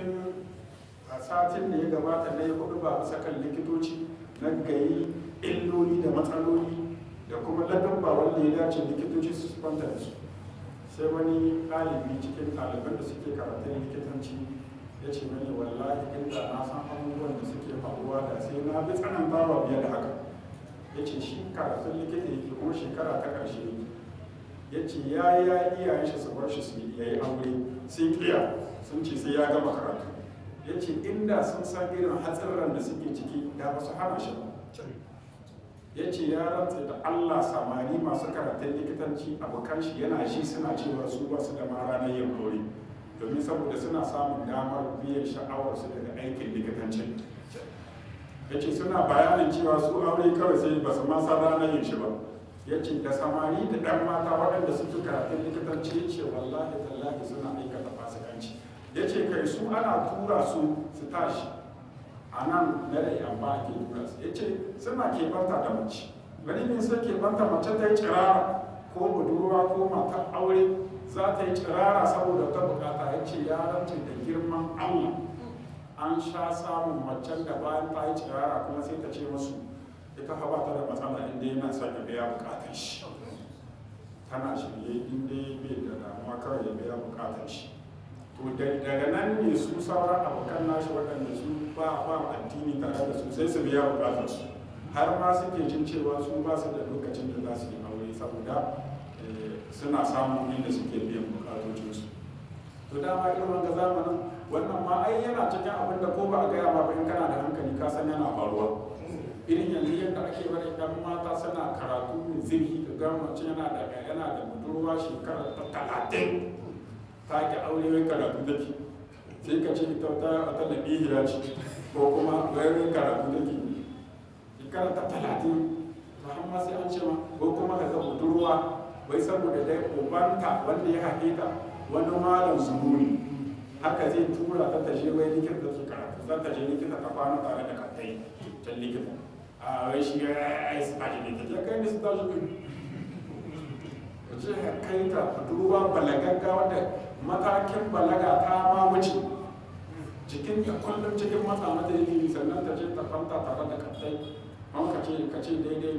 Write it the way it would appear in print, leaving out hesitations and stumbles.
cikin satin da ya gabata na yi hudu ba bisa kan likitoci na gayi illoli da matsaloli da kuma ladabba wanda ya dace likitoci su kwanta da su. Sai wani ɗalibi cikin ɗaliban da suke karatun likitanci ya ce mani wallahi inda na san abubuwan da suke faruwa da sai na bi tsanantawa biye da haka. Ya ce shi karatun likita yake kuma shekara ta ƙarshe yake. Ya ce ya iyayen shi su bar shi su yi aure sai kiya sun ce sai ya gama karatu. Ya ce inda sun san irin hatsarin da suke ciki da ba su hana shi ba. Ya ce ya rantse da Allah samari masu karatun likitanci abokan shi yana shi suna cewa su ba su da ma ranar yin aure domin saboda suna samun damar biyan sha'awarsu daga aikin likitancin. Ya ce suna bayanin cewa su aure kawai sai ba su ma san ranar yin shi ba. Ya ce da samari da ɗan mata waɗanda suke karatun likitanci ya ce wallahi tallahi suna aikata fasikanci. Ya ce kai su ana tura su tashi a nan na rai amma ake tura su. Ya ce suna keɓanta da mace wani ne sai keɓanta mace ta yi cirara ko budurwa ko matar aure za ta yi cirara saboda ta bukata. Ya ce ya rance da girman Allah an sha samun macen da bayan ta yi cirara kuma sai ta ce musu ita hawa ta da matsala inda yana son ya biya bukatar shi, tana shirye inda bai da damuwa kawai ya biya bukatar shi. To daga nan ne su sauran abokan nashi waɗanda su ba addini tare da su sai su biya bukatar su, har ma suke jin cewa su ba su da lokacin da za su yi aure saboda suna samun inda suke biyan bukatocinsu. To dama irin wanga zamanin wannan ma ai yana cikin abin da ko ba a gaya ma ba in kana da hankali ka san yana faruwa. Irin yanzu yadda ake bari ɗan mata suna karatu mai zirhi ga mace yana da budurwa shekara ta 30 ta ki aure wai karatu take sai ka ce ita ta labihiya ce ko kuma wai karatu take shekara ta 30 amma sai an ce ma ko kuma ka ga budurwa wai saboda dai ubanta wanda ya haƙe ta wani malam zumuni haka zai tura ta taje wai likita take karatu za ta je likita ta kwana tare da kattai can likita a wai shi ya yi staji ne ta kai ne staji ne wace kai ta budurwa balagagga wanda matakin balaga ta ma wuce jikin ta kullum cikin matsa mata yake sannan ta je ta kwanta tare da kattai an ka ce daidai